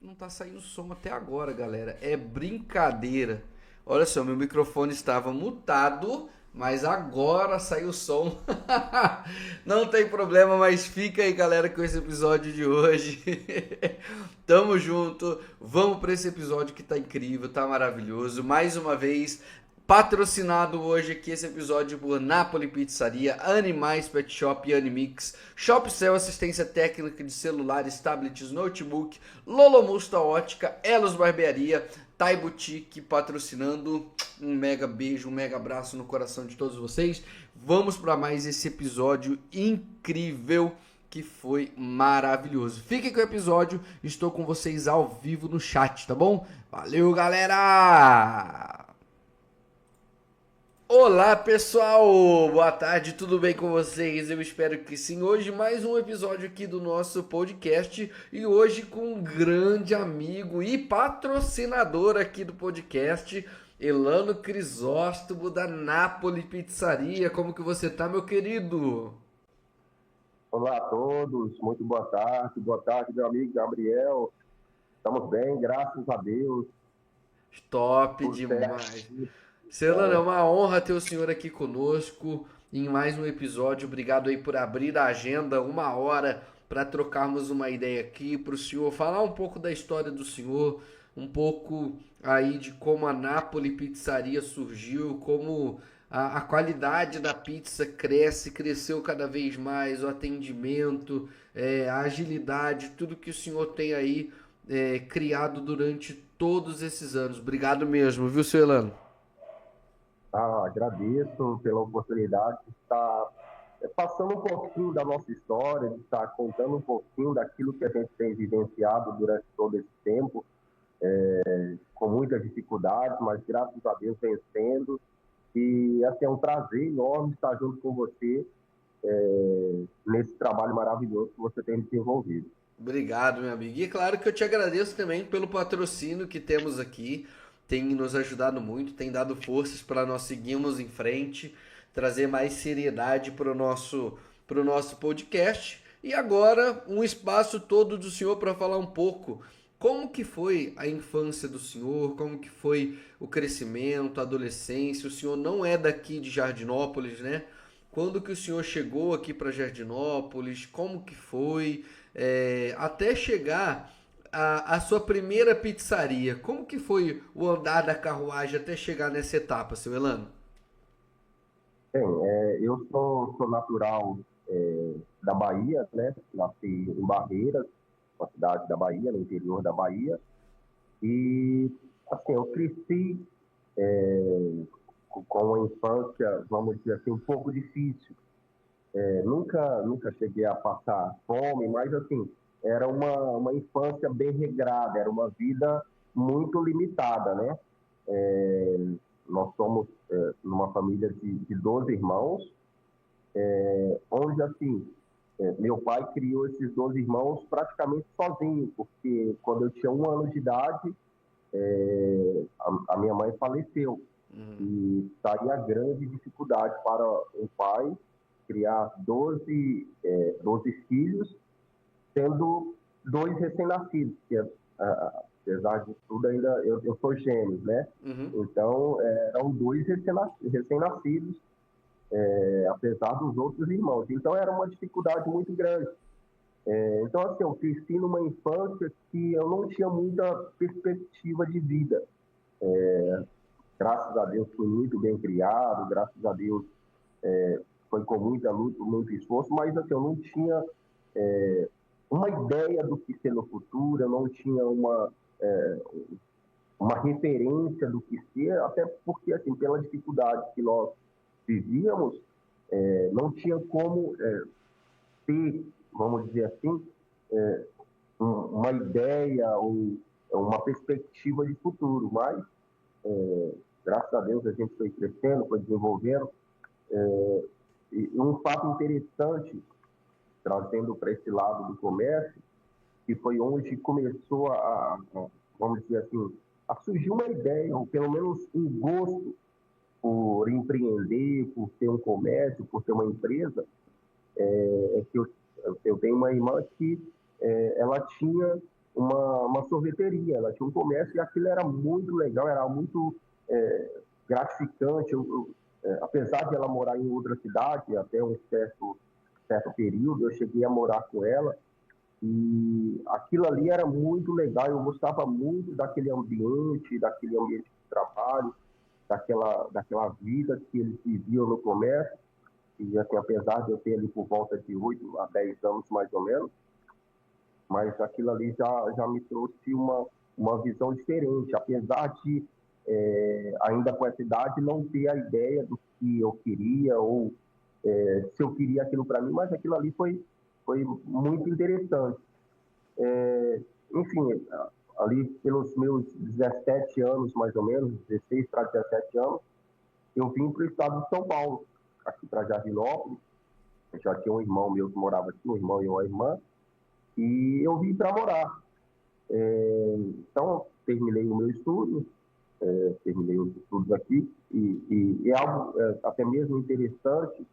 Não tá saindo som até agora, galera. É brincadeira. Olha só, meu microfone estava mutado, mas agora saiu o som. Não tem problema, mas fica aí, galera, com esse episódio de hoje. Tamo junto. Vamos para esse episódio que tá incrível, tá maravilhoso. Mais uma vez, patrocinado hoje aqui esse episódio por Napoli Pizzaria, Animais Pet Shop e Animix, Shopcell Assistência Técnica de Celulares, Tablets, Notebook, Lolomusta Ótica, Elos Barbearia, Thai Boutique patrocinando. Um mega beijo, um mega abraço no coração de todos vocês. Vamos para mais esse episódio incrível que foi maravilhoso. Fiquem com o episódio, estou com vocês ao vivo no chat, tá bom? Valeu, galera! Olá pessoal, boa tarde, tudo bem com vocês? Eu espero que sim. Hoje mais um episódio aqui do nosso podcast e hoje com um grande amigo e patrocinador aqui do podcast, Elano Crisóstomo da Napoli Pizzaria. Como que você tá, meu querido? Olá a todos, muito boa tarde, meu amigo Gabriel. Estamos bem, graças a Deus, Top tudo certo. demais. Celano, é uma honra ter o senhor aqui conosco em mais um episódio. Obrigado aí por abrir a agenda, uma hora para trocarmos uma ideia aqui para o senhor falar um pouco da história do senhor, um pouco aí de como a Napoli Pizzaria surgiu, como a qualidade da pizza cresceu cada vez mais, o atendimento, a agilidade, tudo que o senhor tem aí criado durante todos esses anos. Obrigado mesmo, viu, Celano? Agradeço pela oportunidade de estar passando um pouquinho da nossa história, de estar contando um pouquinho daquilo que a gente tem vivenciado durante todo esse tempo, com muitas dificuldades, mas graças a Deus vencendo. E assim, é um prazer enorme estar junto com você nesse trabalho maravilhoso que você tem desenvolvido. Obrigado, meu amigo. E é claro que eu te agradeço também pelo patrocínio que temos aqui. Tem nos ajudado muito, tem dado forças para nós seguirmos em frente, trazer mais seriedade para o nosso podcast. E agora, um espaço todo do senhor para falar um pouco como que foi a infância do senhor, como que foi o crescimento, a adolescência. O senhor não é daqui de Jardinópolis, né? Quando que o senhor chegou aqui para Jardinópolis? Como que foi? Até chegar à sua primeira pizzaria. Como que foi o andar da carruagem até chegar nessa etapa, seu Elano? Bem, eu sou natural da Bahia, né? Nasci em Barreiras, uma cidade da Bahia, no interior da Bahia. E, assim, eu cresci com uma infância, vamos dizer assim, um pouco difícil. Nunca cheguei a passar fome, mas, assim, era uma infância bem regrada, era uma vida muito limitada, né? É, Nós somos numa família de 12 irmãos, onde, assim, meu pai criou esses 12 irmãos praticamente sozinho, porque quando eu tinha 1 ano de idade, a minha mãe faleceu. E estaria grande dificuldade para um pai criar 12 filhos, sendo dois recém-nascidos, que apesar de tudo ainda eu sou gêmeos, né? Uhum. Então, eram dois recém-nascidos, apesar dos outros irmãos. Então, era uma dificuldade muito grande. Então, assim, eu cresci numa infância que eu não tinha muita perspectiva de vida. Graças a Deus fui muito bem criado, graças a Deus foi com muita luta, muito esforço, mas assim, eu não tinha uma ideia do que ser no futuro, eu não tinha uma referência do que ser, até porque, assim, pela dificuldade que nós vivíamos, não tinha como ter, vamos dizer assim, uma ideia ou uma perspectiva de futuro, mas graças a Deus a gente foi crescendo, foi desenvolvendo. E um fato interessante, trazendo para esse lado do comércio, que foi onde começou vamos dizer assim, a surgir uma ideia, ou pelo menos um gosto por empreender, por ter um comércio, por ter uma empresa, que eu tenho uma irmã que ela tinha uma sorveteria, ela tinha um comércio e aquilo era muito legal, era muito gratificante. Apesar de ela morar em outra cidade, até um certo período, eu cheguei a morar com ela e aquilo ali era muito legal. Eu gostava muito daquele ambiente de trabalho, daquela vida que eles viviam no comércio. E assim, apesar de eu ter ali por volta de 8 a 10 anos mais ou menos, mas aquilo ali já me trouxe uma visão diferente, apesar de, ainda com essa idade, não ter a ideia do que eu queria ou se eu queria aquilo para mim, mas aquilo ali foi muito interessante. Enfim, ali pelos meus 17 anos, mais ou menos, 16 para 17 anos, eu vim para o estado de São Paulo, aqui para Jardinópolis. Eu já tinha um irmão meu que morava aqui, um irmão e uma irmã, e eu vim para morar. Então, terminei o meu estudo, terminei os estudos aqui, e é algo até mesmo interessante,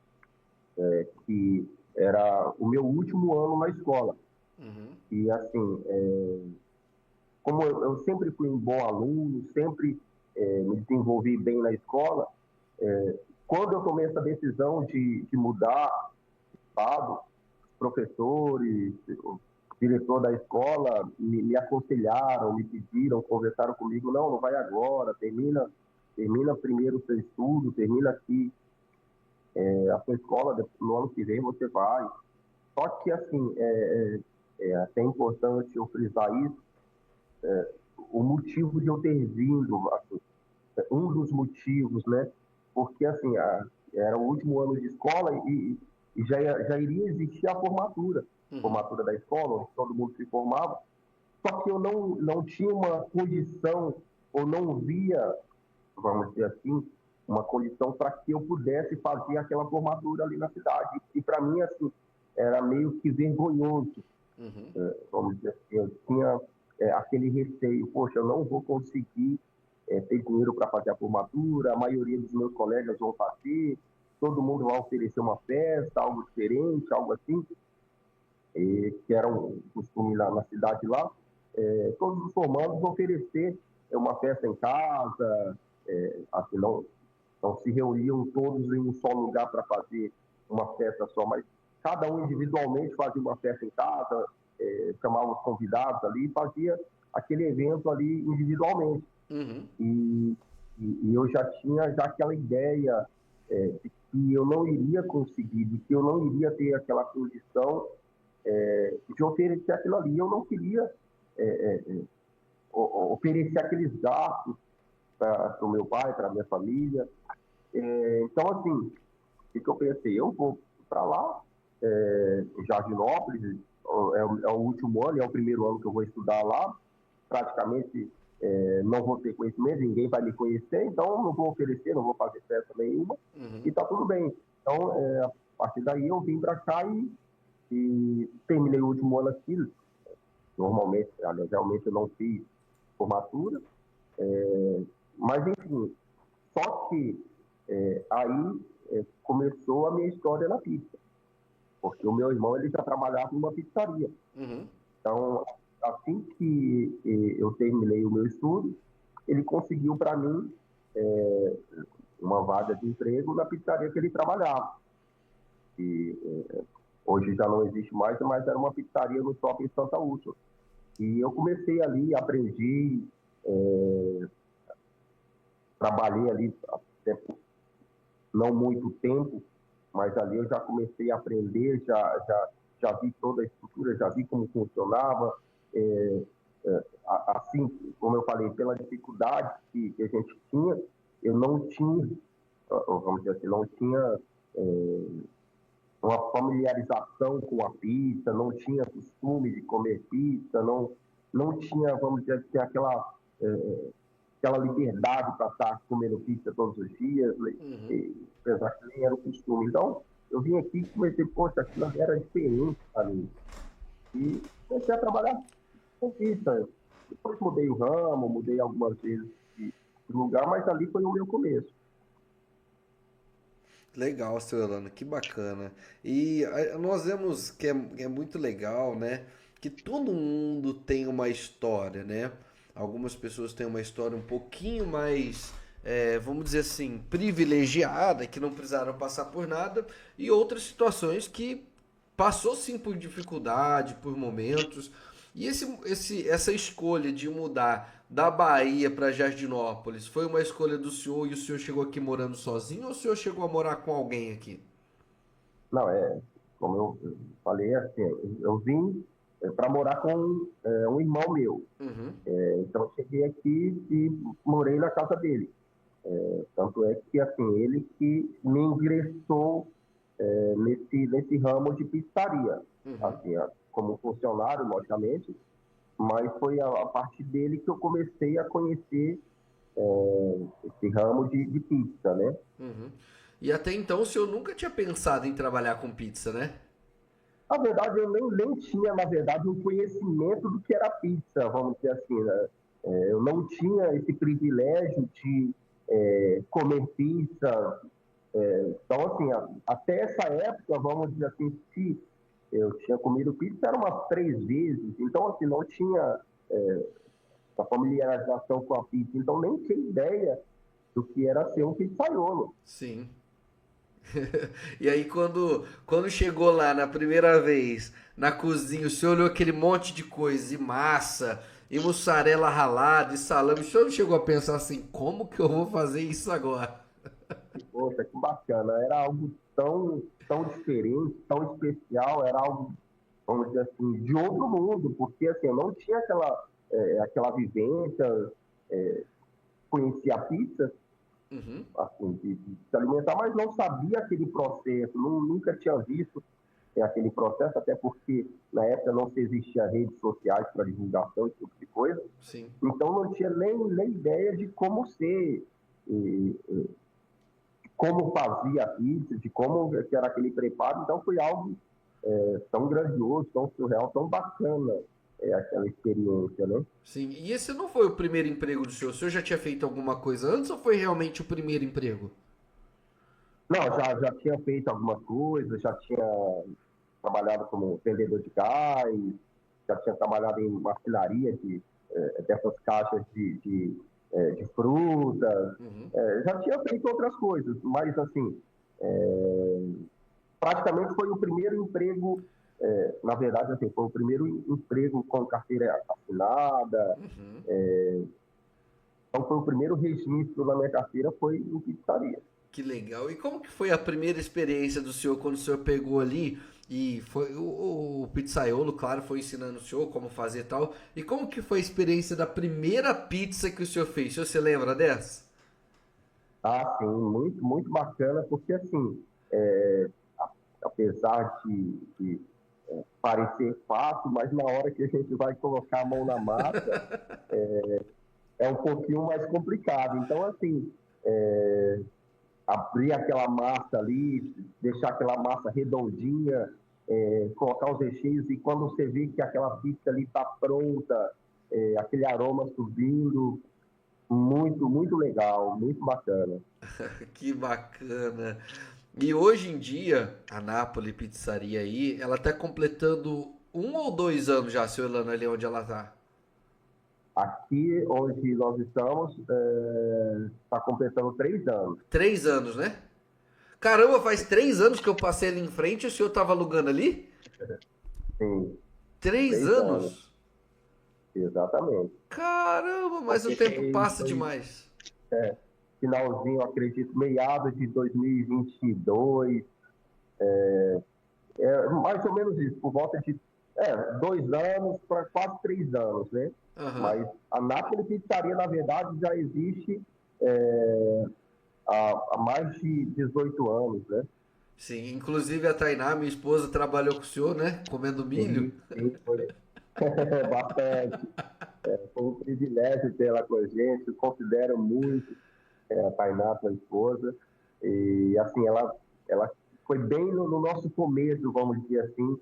que era o meu último ano na escola. Uhum. E, assim, como eu sempre fui um bom aluno, sempre me desenvolvi bem na escola, quando eu tomei essa decisão de mudar de estado, os professores, o diretor da escola me aconselharam, me pediram, conversaram comigo, não vai agora, termina primeiro o seu estudo, termina aqui a sua escola, no ano que vem você vai. Só que, assim, é até importante eu frisar isso, o motivo de eu ter vindo, assim, um dos motivos, né? Porque, assim, era o último ano de escola e já iria existir a Uhum. formatura da escola, onde todo mundo se formava, só que eu não tinha uma condição, ou não via, vamos dizer assim, uma condição para que eu pudesse fazer aquela formatura ali na cidade. E para mim, assim, era meio que vergonhoso, Uhum. vamos dizer assim, eu tinha aquele receio, poxa, eu não vou conseguir ter dinheiro para fazer a formatura, a maioria dos meus colegas vão fazer, todo mundo vai oferecer uma festa, algo diferente, algo assim, que era um costume na cidade lá, todos os formandos oferecer uma festa em casa, assim, não se reuniam todos em um só lugar para fazer uma festa só, mas cada um individualmente fazia uma festa em casa, chamava os convidados ali e fazia aquele evento ali individualmente. Uhum. E, e eu já tinha aquela ideia de que eu não iria conseguir, de que eu não iria ter aquela condição de oferecer aquilo ali. Eu não queria oferecer aqueles gastos para o meu pai, para a minha família. Então, assim, o que eu pensei? Eu vou para lá, em Jardinópolis, é o último ano, é o primeiro ano que eu vou estudar lá, praticamente não vou ter conhecimento, ninguém vai me conhecer, então não vou oferecer, não vou fazer festa nenhuma, e Uhum. está tudo bem. Então, a partir daí eu vim para cá e terminei o último ano aqui. Normalmente, aliás, realmente eu não fiz formatura, mas enfim, só que aí começou a minha história na pizza, porque o meu irmão ele já trabalhava numa pizzaria. Uhum. Então, assim que eu terminei o meu estudo, ele conseguiu para mim uma vaga de emprego na pizzaria que ele trabalhava. E hoje já não existe mais, mas era uma pizzaria no shopping Santa Úrsula. E eu comecei ali, aprendi, trabalhei ali até não muito tempo, mas ali eu já comecei a aprender, já vi toda a estrutura, já vi como funcionava. É, assim, como eu falei, pela dificuldade que a gente tinha, eu não tinha, vamos dizer assim, não tinha uma familiarização com a pizza, não tinha costume de comer pizza, não tinha, vamos dizer assim, aquela liberdade para estar comendo pizza todos os dias, Uhum. apesar que nem era o costume. Então, eu vim aqui e comecei, poxa, aquilo era diferente para mim. E comecei a trabalhar com pizza. Depois mudei o ramo, mudei algumas vezes de lugar, mas ali foi o meu começo. Legal, seu Elano, que bacana. E nós vemos que é muito legal, né? que todo mundo tem uma história, né? Algumas pessoas têm uma história um pouquinho mais, vamos dizer assim, privilegiada, que não precisaram passar por nada, e outras situações que passou sim por dificuldade, por momentos. E essa escolha de mudar da Bahia para Jardinópolis foi uma escolha do senhor e o senhor chegou aqui morando sozinho ou o senhor chegou a morar com alguém aqui? Não, como eu falei, assim, eu vim para morar com um irmão meu. Uhum, Então, eu cheguei aqui e morei na casa dele. Tanto é que, assim, ele que me ingressou nesse ramo de pizzaria. uhum. Assim, como funcionário, logicamente, mas foi a partir dele que eu comecei a conhecer esse ramo de pizza, né? Uhum. E até então o senhor nunca tinha pensado em trabalhar com pizza, né? Na verdade, eu nem tinha, na verdade, um conhecimento do que era pizza, vamos dizer assim, né? Eu não tinha esse privilégio de comer pizza. Então, assim, até essa época, vamos dizer assim, se eu tinha comido pizza, era umas 3 vezes. Então, assim, não tinha essa familiarização com a pizza. Então, nem tinha ideia do que era ser um pizzaiolo. Sim. E aí quando chegou lá na primeira vez na cozinha, o senhor olhou aquele monte de coisa, e massa, e mussarela ralada, e salame, o senhor não chegou a pensar assim, como que eu vou fazer isso agora? Poxa, que bacana. Era algo tão diferente, tão especial, era algo, vamos dizer assim, de outro mundo, porque assim, eu não tinha aquela vivência, conhecia a pizza, Uhum, assim, de se alimentar, mas não sabia aquele processo, nunca tinha visto aquele processo, até porque na época não se existia redes sociais para divulgação, esse tipo de coisa, sim. então não tinha nem ideia de como ser, como fazia a pizza, de como que era aquele preparo. Então foi algo tão grandioso, tão surreal, tão bacana aquela experiência, né? Sim. E esse não foi o primeiro emprego do senhor? O senhor já tinha feito alguma coisa antes ou foi realmente o primeiro emprego? Não, já tinha feito algumas coisas, já tinha trabalhado como vendedor de gás, já tinha trabalhado em marcenaria dessas caixas de frutas, Uhum. já tinha feito outras coisas, mas assim, é, praticamente foi o primeiro emprego, na verdade, assim, foi o primeiro emprego com carteira assinada, então foi o primeiro registro da minha carteira foi em pizzaria. Que legal. E como que foi a primeira experiência do senhor quando o senhor pegou ali e foi o pizzaiolo, claro, foi ensinando o senhor como fazer e tal. E como que foi a experiência da primeira pizza que o senhor fez? O senhor se lembra dessa? Ah, sim, muito, muito bacana, porque assim, é, apesar de parecer fácil, mas na hora que a gente vai colocar a mão na massa, é um pouquinho mais complicado. Então, assim, abrir aquela massa ali, deixar aquela massa redondinha, colocar os recheios e quando você vê que aquela pizza ali está pronta, aquele aroma subindo, muito, muito legal, muito bacana. Que bacana. E hoje em dia, a Napoli Pizzaria aí, ela tá completando 1 ou 2 anos já, seu Elano, ali onde ela tá. Aqui onde nós estamos, está completando 3 anos. 3 anos, né? Caramba, faz 3 anos que eu passei ali em frente e o senhor tava alugando ali? Sim, Três 3 anos, anos? exatamente. Caramba, mas o Porque tempo passa foi demais. finalzinho, acredito, meados de 2022, mais ou menos isso, por volta de 2 anos para quase 3 anos, né? Aham. Mas a Nápoles Pizzaria, na verdade, já existe é, há mais de 18 anos, né? Sim, inclusive a Tainá, minha esposa, trabalhou com o senhor, né? Comendo milho. Sim, foi bastante. Foi um privilégio ter ela com a gente, eu considero muito a Tainá, sua esposa, e assim, ela foi bem no nosso começo, vamos dizer assim,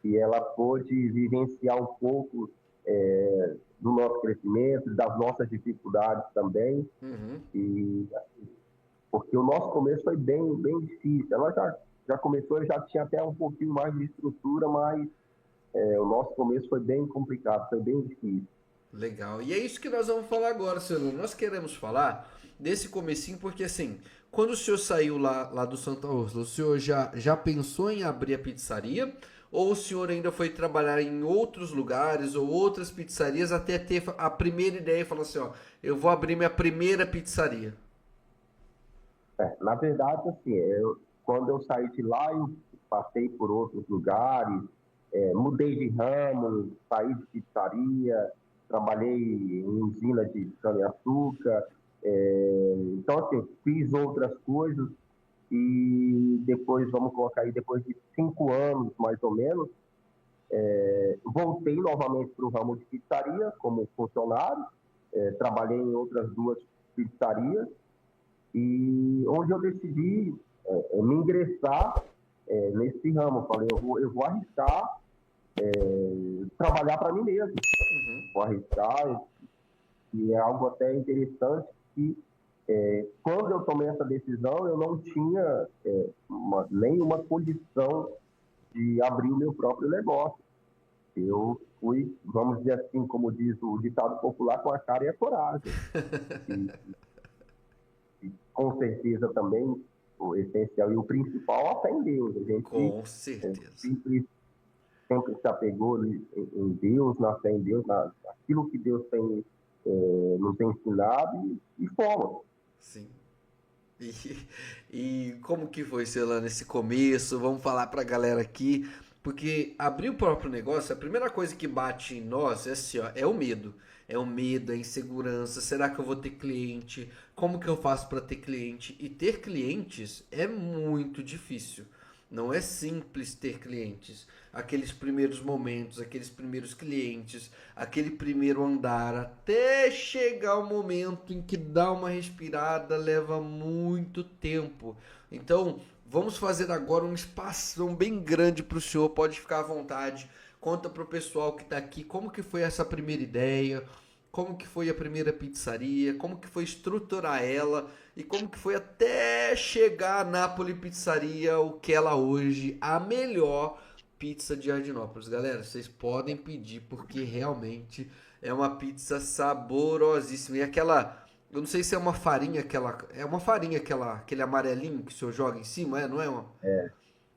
e ela pôde vivenciar um pouco do nosso crescimento, das nossas dificuldades também, Uhum. e porque o nosso começo foi bem difícil. Ela já começou, já tinha até um pouquinho mais de estrutura, mas O nosso começo foi bem complicado, foi bem difícil. Legal. E é isso que nós vamos falar agora, senhor. Nós queremos falar desse comecinho porque, assim, quando o senhor saiu lá do Santa Úrsula, o senhor já pensou em abrir a pizzaria? Ou o senhor ainda foi trabalhar em outros lugares ou outras pizzarias até ter a primeira ideia e falar assim, ó, eu vou abrir minha primeira pizzaria? Na verdade, assim, quando eu saí de lá, eu passei por outros lugares, mudei de ramo, saí de pizzaria, trabalhei em usina de cana-açúcar, então, assim, fiz outras coisas e depois, vamos colocar aí, depois de 5 anos, mais ou menos, voltei novamente para o ramo de pizzaria como funcionário, trabalhei em outras duas pizzarias e onde eu decidi me ingressar nesse ramo. Falei, eu vou arriscar trabalhar para mim mesmo, Uhum. vou arriscar, e é algo até interessante que quando eu tomei essa decisão, eu não tinha nenhuma condição de abrir o meu próprio negócio. Eu fui, vamos dizer assim, como diz o ditado popular, com a cara e a coragem. E, e com certeza também o essencial e o principal é a fé em Deus. A gente Com certeza. sempre, sempre se apegou em Deus, na fé em Deus, naquilo que Deus tem nos ensinado e fomos. Sim. E, e como que foi, Celano, esse começo? Vamos falar pra galera aqui, porque abrir o próprio negócio, a primeira coisa que bate em nós é assim, ó, é o medo. É o medo, é a insegurança. Será que eu vou ter cliente? Como que eu faço para ter cliente? E ter clientes é muito difícil. Não é simples ter clientes. Aqueles primeiros momentos, aqueles primeiros clientes, aquele primeiro andar, até chegar o momento em que dá uma respirada, leva muito tempo. Então, vamos fazer agora um espaço bem grande para o senhor, pode ficar à vontade. Conta para o pessoal que está aqui como que foi essa primeira ideia, como que foi a primeira pizzaria, como que foi estruturar ela e como que foi até chegar a Napoli Pizzaria, o que ela hoje, a melhor pizza de Jardinópolis. Galera, vocês podem pedir porque realmente é uma pizza saborosíssima. E aquela, eu não sei se é uma farinha aquele amarelinho que o senhor joga em cima, não é uma? É,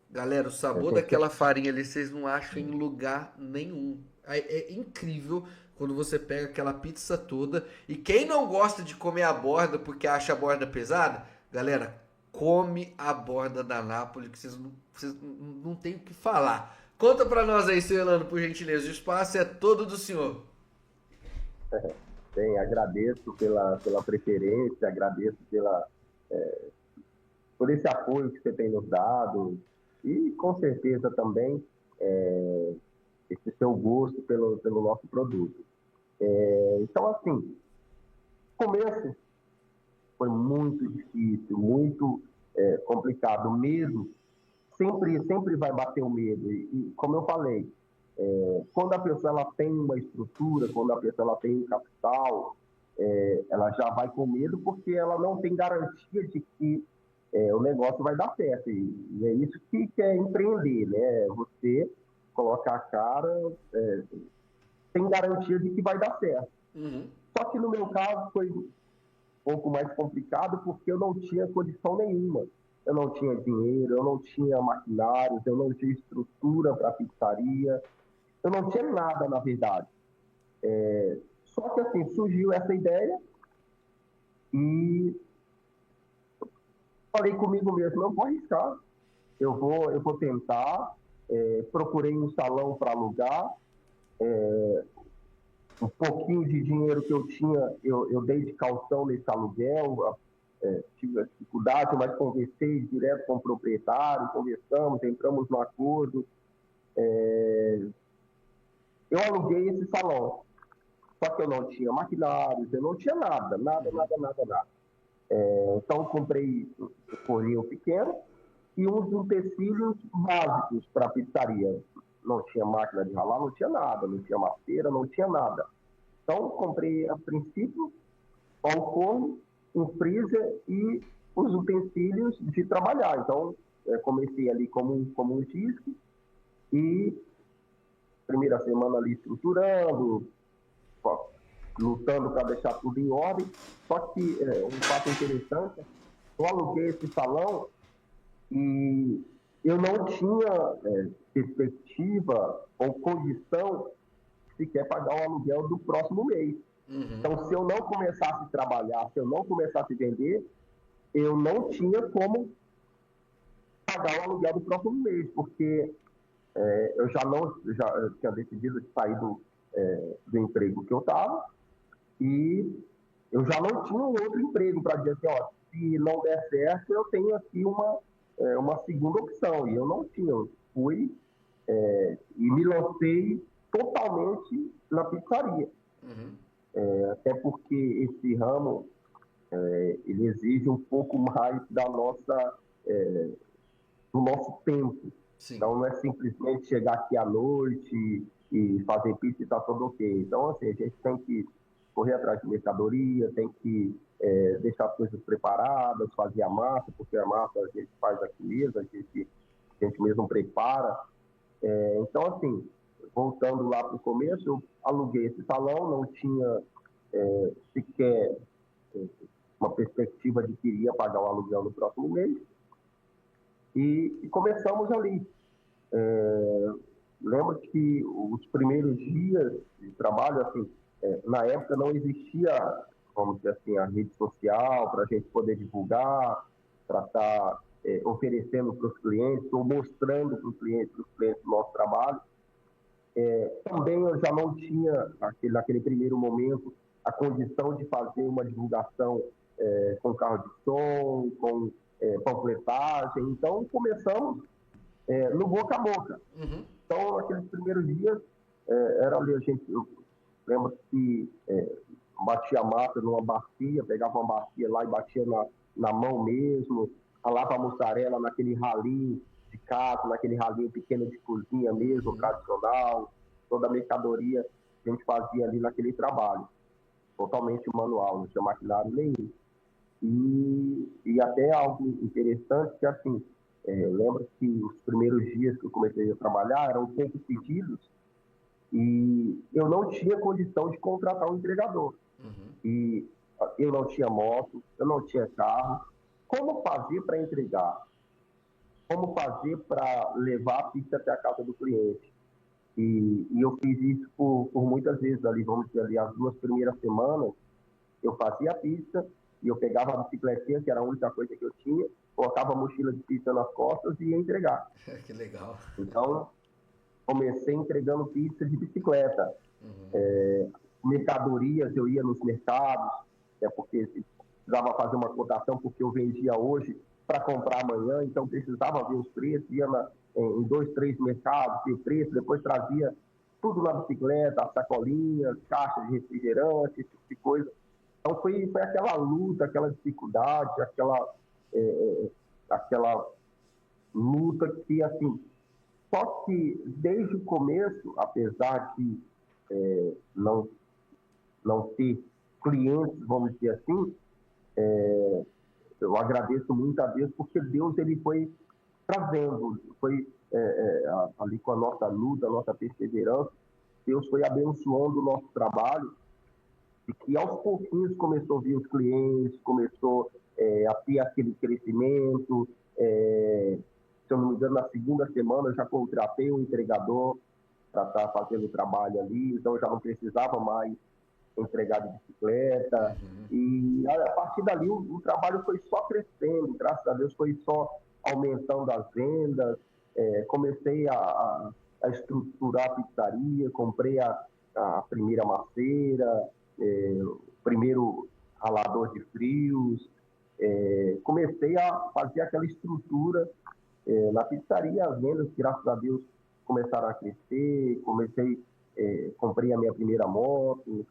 Galera, o sabor tem que ser daquela farinha ali vocês não acham em lugar nenhum. É incrível quando você pega aquela pizza toda. E quem não gosta de comer a borda porque acha a borda pesada, galera, come a borda da Nápoles que vocês não tem o que falar. Conta pra nós aí, seu Elano, por gentileza. O espaço é todo do senhor. bem, agradeço pela preferência, agradeço por esse apoio que você tem nos dado e com certeza também esse seu gosto pelo nosso produto. Então, assim, começo foi muito difícil, muito complicado. O medo sempre vai bater o medo. E como eu falei, quando a pessoa ela tem uma estrutura, quando a pessoa ela tem um capital, ela já vai com medo porque ela não tem garantia de que o negócio vai dar certo. E é isso que é empreender, né? Você colocar a cara, tem garantia de que vai dar certo. Uhum. Só que no meu caso foi um pouco mais complicado porque eu não tinha condição nenhuma. Eu não tinha dinheiro, eu não tinha maquinários, eu não tinha estrutura para pizzaria, eu não tinha nada, na verdade. Só que assim, surgiu essa ideia e falei comigo mesmo, eu vou arriscar, eu vou tentar. Procurei um salão para alugar, um pouquinho de dinheiro que eu tinha, eu dei de calção nesse aluguel, tive a dificuldade, mas conversei direto com o proprietário, conversamos, entramos no acordo. Eu aluguei esse salão, só que eu não tinha maquinários, eu não tinha nada, nada, Uhum. nada, nada, nada. Então, comprei um forninho pequeno e uns utensílios básicos para a pizzaria. Não tinha máquina de ralar, não tinha nada, não tinha maceira, não tinha nada. Então, comprei, a princípio, só um forno, um freezer e os utensílios de trabalhar. Então, comecei ali como um disque e primeira semana ali estruturando, lutando para deixar tudo em ordem. Só que um fato interessante, eu aluguei esse salão e eu não tinha perspectiva ou condição sequer pagar o aluguel do próximo mês. Então, se eu não começasse a trabalhar, se eu não começasse a vender, eu não tinha como pagar o aluguel do próximo mês, porque eu já tinha decidido de sair do emprego que eu estava e eu já não tinha um outro emprego para dizer assim, ó, se não der certo, eu tenho aqui uma segunda opção. E eu não tinha. Eu fui e me lancei totalmente na pizzaria. Até porque esse ramo ele exige um pouco mais do nosso tempo. Sim. Então, não é simplesmente chegar aqui à noite e fazer pizza e está tudo ok. Então, assim, a gente tem que correr atrás de mercadoria, tem que deixar as coisas preparadas, fazer a massa, porque a massa a gente faz aqui mesmo, a gente mesmo prepara. Então, assim, voltando lá para o começo, eu aluguei esse salão, não tinha sequer uma perspectiva de que iria pagar o aluguel no próximo mês. E começamos ali. Lembro que os primeiros dias de trabalho, assim, na época não existia, vamos dizer assim, a rede social para a gente poder divulgar, para estar oferecendo para os clientes ou mostrando para os clientes o nosso trabalho. Também eu já não tinha, naquele primeiro momento, a condição de fazer uma divulgação com carro de som, com panfletagem. Então, começamos no boca a boca. Então, naqueles primeiros dias, era ali, eu lembro que batia a massa numa bacia, pegava uma bacia lá e batia na mão mesmo, ralava a mussarela naquele ralinho de casa, naquele ralinho pequeno de cozinha mesmo, tradicional, toda a mercadoria que a gente fazia ali naquele trabalho, totalmente manual, não tinha maquinário nenhum. E até algo interessante que, assim, lembro que os primeiros dias que eu comecei a trabalhar eram sempre pedidos e eu não tinha condição de contratar um entregador. E eu não tinha moto, eu não tinha carro. Como fazer para entregar? Como fazer para levar a pizza até a casa do cliente? E eu fiz isso por muitas vezes ali, vamos dizer ali, as 2 primeiras semanas, eu fazia a pizza e eu pegava a bicicletinha, que era a única coisa que eu tinha, colocava a mochila de pizza nas costas e ia entregar. Que legal. Então, comecei entregando pizza de bicicleta. Mercadorias, eu ia nos mercados, porque precisava fazer uma cotação, porque eu vendia hoje para comprar amanhã, então precisava ver os preços, ia em 2, 3 mercados, ver preço, depois trazia tudo na bicicleta, as sacolinhas, caixas de refrigerante, esse tipo de coisa. Então foi aquela luta, aquela dificuldade, aquela luta que, assim, só que desde o começo, apesar de não ter clientes, vamos dizer assim, eu agradeço muito a Deus, porque Deus ele foi trazendo, foi ali com a nossa luta, a nossa perseverança, Deus foi abençoando o nosso trabalho, e que aos pouquinhos começou a vir os clientes, começou a ter aquele crescimento. Se eu não me engano, na segunda semana eu já contratei um entregador para estar fazendo o trabalho ali, então eu já não precisava mais entregar de bicicleta. E a partir dali o trabalho foi só crescendo, graças a Deus foi só aumentando as vendas. Comecei a estruturar a pizzaria, comprei a primeira maceira, o primeiro ralador de frios, comecei a fazer aquela estrutura na pizzaria. As vendas, graças a Deus, começaram a crescer, comprei a minha primeira moto,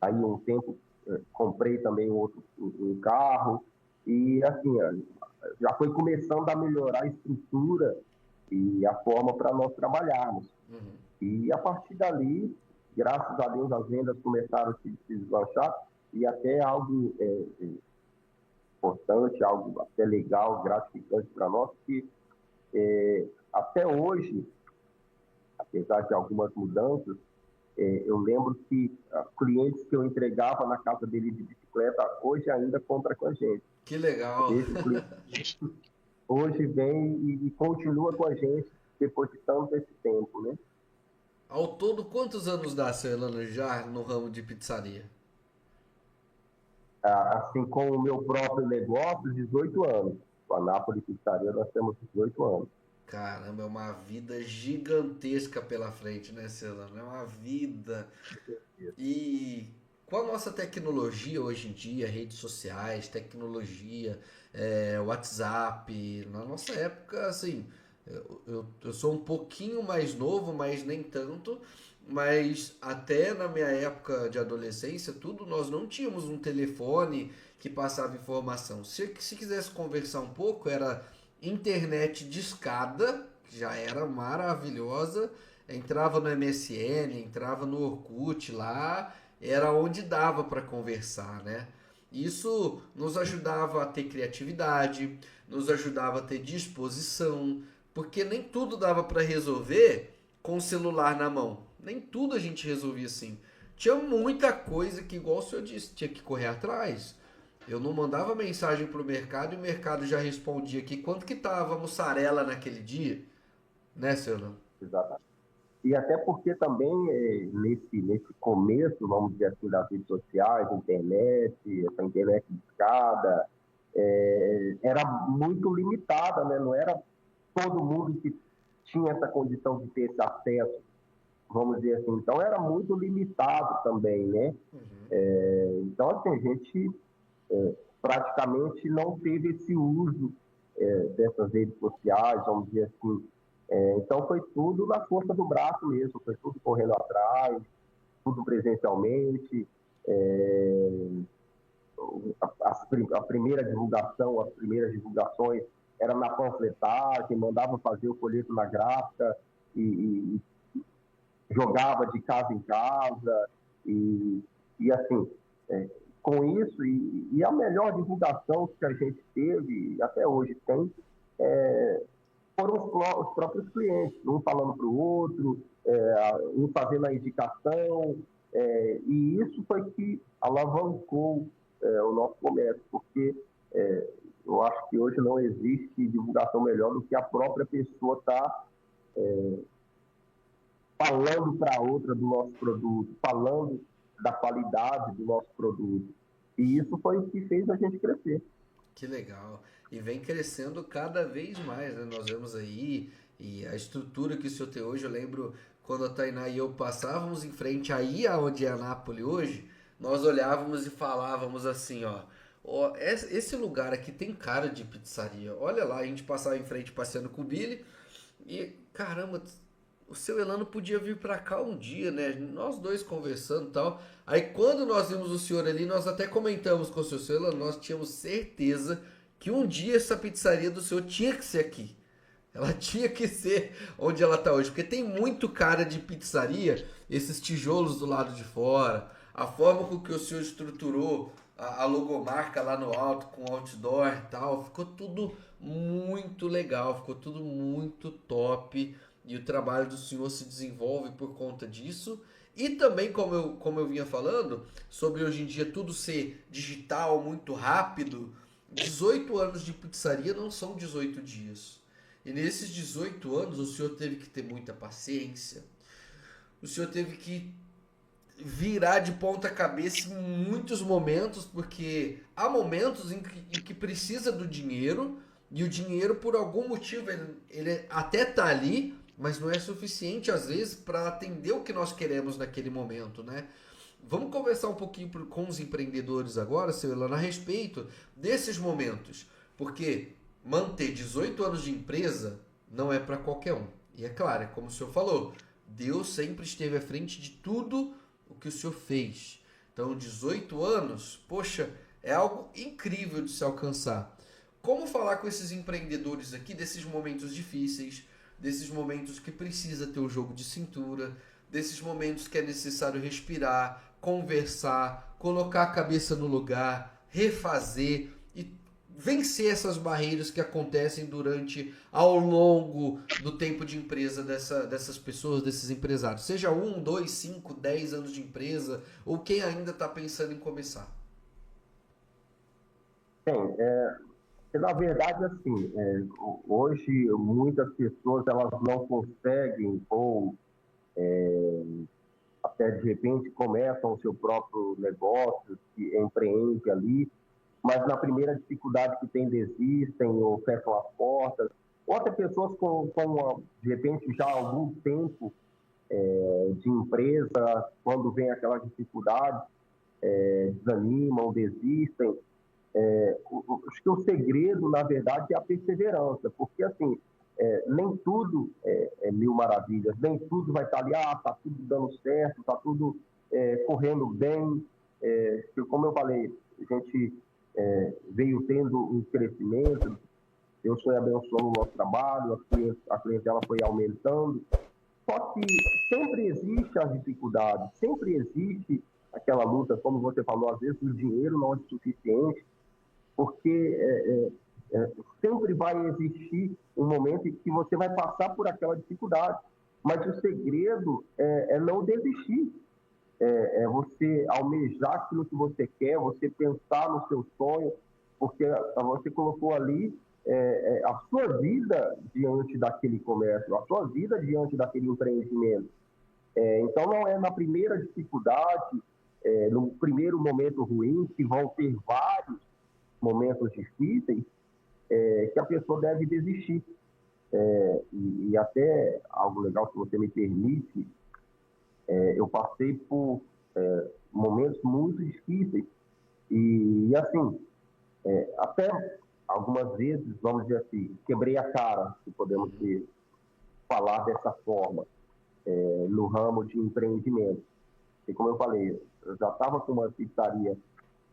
aí um tempo comprei também um carro, e assim, já foi começando a melhorar a estrutura e a forma para nós trabalharmos. E a partir dali, graças a Deus, as vendas começaram a se deslanchar, e até algo importante, algo até legal, gratificante para nós, que até hoje apesar de algumas mudanças, eu lembro que clientes que eu entregava na casa dele de bicicleta, hoje ainda compra com a gente. Que legal. Vejo o cliente hoje vem e continua com a gente depois de tanto esse tempo, né? Ao todo, quantos anos dá, seu Elano, já no ramo de pizzaria? Assim como o meu próprio negócio, 18 anos. Com a Nápoles Pizzaria nós temos 18 anos. Caramba, é uma vida gigantesca pela frente, né, Celano? É uma vida. E com a nossa tecnologia hoje em dia, redes sociais, tecnologia, WhatsApp, na nossa época, assim, eu sou um pouquinho mais novo, mas nem tanto, mas até na minha época de adolescência, tudo, nós não tínhamos um telefone que passava informação. Se quisesse conversar um pouco, era internet discada, que já era maravilhosa, entrava no MSN, entrava no Orkut lá, era onde dava para conversar, né? Isso nos ajudava a ter criatividade, nos ajudava a ter disposição, porque nem tudo dava para resolver com o celular na mão. Nem tudo a gente resolvia assim. Tinha muita coisa que, igual o senhor disse, tinha que correr atrás. Eu não mandava mensagem pro mercado e o mercado já respondia aqui quanto que tava a mussarela naquele dia, né, senhor? Exatamente. E até porque também, nesse começo, vamos dizer assim, das redes sociais, internet, essa internet de escada, era muito limitada, né? Não era todo mundo que tinha essa condição de ter esse acesso, vamos dizer assim. Então, era muito limitado também, né? Então, assim, a gente praticamente não teve esse uso dessas redes sociais, vamos dizer assim. Então, foi tudo na força do braço mesmo, foi tudo correndo atrás, tudo presencialmente. A primeira divulgação, as primeiras divulgações era na panfletagem, mandava fazer o folheto na gráfica e jogava de casa em casa e assim, com isso, e a melhor divulgação que a gente teve, até hoje tem, foram os próprios clientes, um falando para o outro, um fazendo a indicação, e isso foi que alavancou o nosso comércio, porque eu acho que hoje não existe divulgação melhor do que a própria pessoa estar falando para a outra do nosso produto, falando da qualidade do nosso produto. E isso foi o que fez a gente crescer. Que legal. E vem crescendo cada vez mais, né? Nós vemos aí e a estrutura que o senhor tem hoje. Eu lembro quando a Tainá e eu passávamos em frente aí aonde é a Nápoles hoje, nós olhávamos e falávamos assim, ó, esse lugar aqui tem cara de pizzaria. Olha lá, a gente passava em frente passeando com o Billy e caramba, o seu Elano podia vir pra cá um dia, né? Nós dois conversando e tal. Aí quando nós vimos o senhor ali, nós até comentamos com o seu Elano, nós tínhamos certeza que um dia essa pizzaria do senhor tinha que ser aqui. Ela tinha que ser onde ela tá hoje, porque tem muito cara de pizzaria, esses tijolos do lado de fora, a forma com que o senhor estruturou a logomarca lá no alto, com outdoor e tal, ficou tudo muito legal, ficou tudo muito top. E o trabalho do senhor se desenvolve por conta disso. E também, como eu vinha falando, sobre hoje em dia tudo ser digital, muito rápido, 18 anos de pizzaria não são 18 dias. E nesses 18 anos o senhor teve que ter muita paciência, o senhor teve que virar de ponta cabeça em muitos momentos, porque há momentos em que precisa do dinheiro, e o dinheiro por algum motivo ele até tá ali, mas não é suficiente às vezes para atender o que nós queremos naquele momento, né? Vamos conversar um pouquinho com os empreendedores agora, seu Elano, a respeito desses momentos, porque manter 18 anos de empresa não é para qualquer um. E é claro, é como o senhor falou, Deus sempre esteve à frente de tudo o que o senhor fez. Então, 18 anos, poxa, é algo incrível de se alcançar. Como falar com esses empreendedores aqui desses momentos difíceis, desses momentos que precisa ter o jogo de cintura, desses momentos que é necessário respirar, conversar, colocar a cabeça no lugar, refazer e vencer essas barreiras que acontecem ao longo do tempo de empresa dessas pessoas, desses empresários? Seja 1, 2, 5, 10 anos de empresa, ou quem ainda está pensando em começar? Bem, na verdade, assim, hoje muitas pessoas elas não conseguem ou até de repente começam o seu próprio negócio, que empreende ali, mas na primeira dificuldade que tem desistem ou fecham as portas, ou até pessoas de repente já há algum tempo de empresa, quando vem aquela dificuldade, desanimam, desistem. Acho que o segredo, na verdade, é a perseverança, porque assim, nem tudo é mil maravilhas, nem tudo vai estar ali, está tudo dando certo, está tudo correndo bem. Como eu falei, a gente veio tendo um crescimento, Deus foi abençoando o nosso trabalho, a clientela foi aumentando, só que sempre existe as dificuldades, sempre existe aquela luta, como você falou, às vezes o dinheiro não é suficiente, porque sempre vai existir um momento em que você vai passar por aquela dificuldade. Mas o segredo é não desistir, é você almejar aquilo que você quer, você pensar no seu sonho, porque você colocou ali a sua vida diante daquele comércio, a sua vida diante daquele empreendimento. Então, não é na primeira dificuldade, no primeiro momento ruim, que vão ter vários momentos difíceis, que a pessoa deve desistir. E até algo legal, se você me permite, eu passei por momentos muito difíceis e assim, até algumas vezes, vamos dizer assim, quebrei a cara, se podemos falar dessa forma, no ramo de empreendimento. E como eu falei, eu já estava com uma pizzaria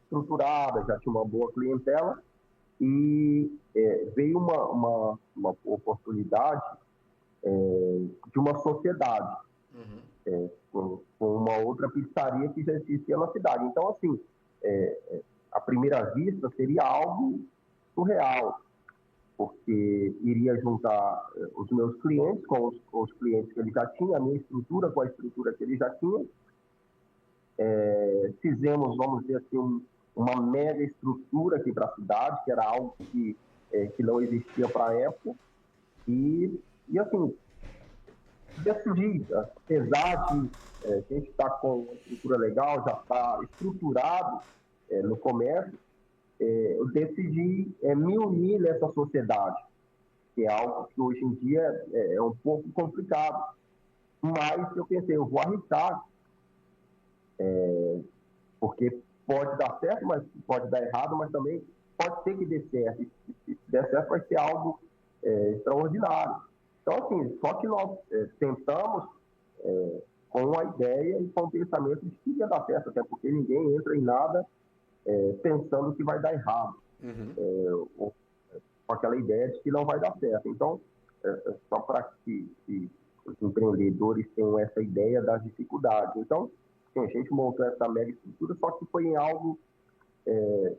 estruturada, já tinha uma boa clientela, e veio uma oportunidade de uma sociedade com uma outra pizzaria que já existia na cidade. Então, assim, à primeira vista seria algo surreal, porque iria juntar os meus clientes com os clientes que ele já tinha, a minha estrutura com a estrutura que ele já tinha. Fizemos, vamos dizer assim, uma mega estrutura aqui para a cidade, que era algo que não existia para a época, e assim, decidi, apesar de a gente estar com uma estrutura legal, já está estruturado no comércio, eu decidi me unir nessa sociedade, que é algo que hoje em dia é um pouco complicado. Mas eu pensei, eu vou arriscar, porque pode dar certo, mas pode dar errado, mas também pode ser que dê certo. E se der certo, vai ser algo extraordinário. Então, assim, só que nós tentamos com a ideia e com o pensamento de que ia dar certo, até porque ninguém entra em nada pensando que vai dar errado, ou com aquela ideia de que não vai dar certo. Então, só para que os empreendedores tenham essa ideia das dificuldades. Então, a gente montou essa mega estrutura, só que foi em algo, de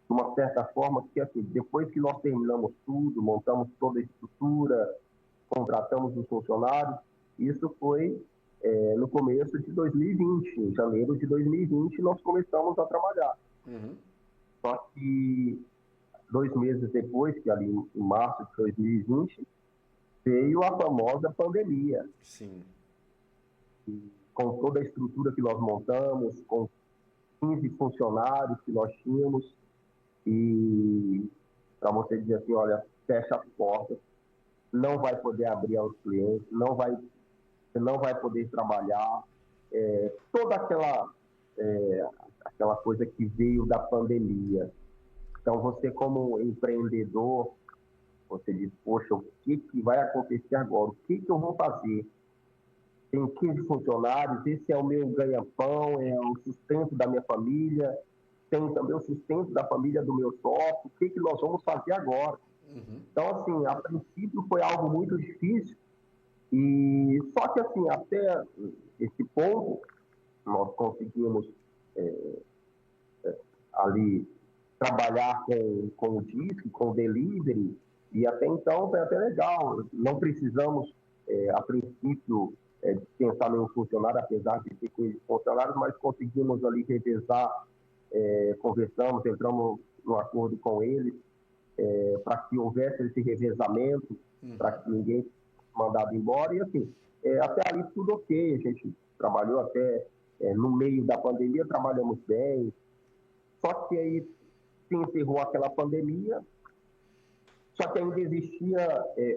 uma certa forma, que assim, depois que nós terminamos tudo, montamos toda a estrutura, contratamos os funcionários, isso foi no começo de 2020, em janeiro de 2020, nós começamos a trabalhar. Só que 2 meses depois, que ali em março de 2020, veio a famosa pandemia. Sim. E com toda a estrutura que nós montamos, com 15 funcionários que nós tínhamos, e para você dizer assim, olha, fecha as portas, não vai poder abrir aos clientes, você não vai poder trabalhar, toda aquela coisa que veio da pandemia. Então, você como empreendedor, você diz, poxa, o que vai acontecer agora? O que eu vou fazer? Tem 15 funcionários, esse é o meu ganha-pão, é o sustento da minha família, tem também o sustento da família do meu sócio, o que nós vamos fazer agora? Então, assim, a princípio foi algo muito difícil, e só que, assim, até esse ponto, nós conseguimos ali trabalhar com o disque, com o delivery, e até então foi até legal. Não precisamos, a princípio, dispensar nenhum funcionário, apesar de ter 15 funcionários, mas conseguimos ali revezar, conversamos, entramos no acordo com eles, para que houvesse esse revezamento, para que ninguém fosse mandado embora, e assim, até ali tudo ok, a gente trabalhou até no meio da pandemia, trabalhamos bem, só que aí se encerrou aquela pandemia, só que ainda existia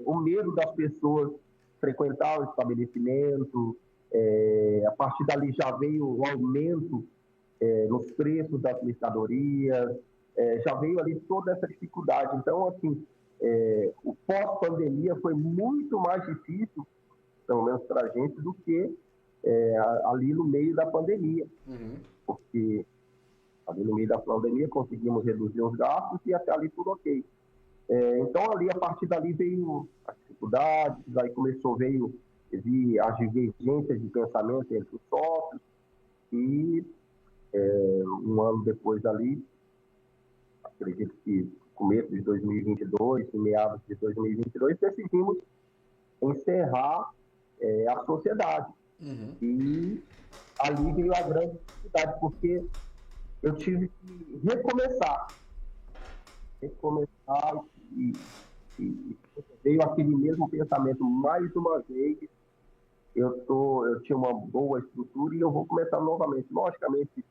o medo das pessoas frequentar o estabelecimento, a partir dali já veio o aumento nos preços das mercadorias, já veio ali toda essa dificuldade. Então, assim, o pós-pandemia foi muito mais difícil, pelo menos para a gente, do que ali no meio da pandemia. Porque ali no meio da pandemia conseguimos reduzir os gastos e até ali tudo ok. Então, ali, a partir dali veio as dificuldades, aí veio as divergências de pensamento entre os sócios, e um ano depois ali, acredito que começo de 2022, meados de 2022, decidimos encerrar a sociedade. E ali veio a grande dificuldade, porque eu tive que recomeçar e veio aquele mesmo pensamento mais uma vez. Eu tinha uma boa estrutura e eu vou começar novamente. Logicamente,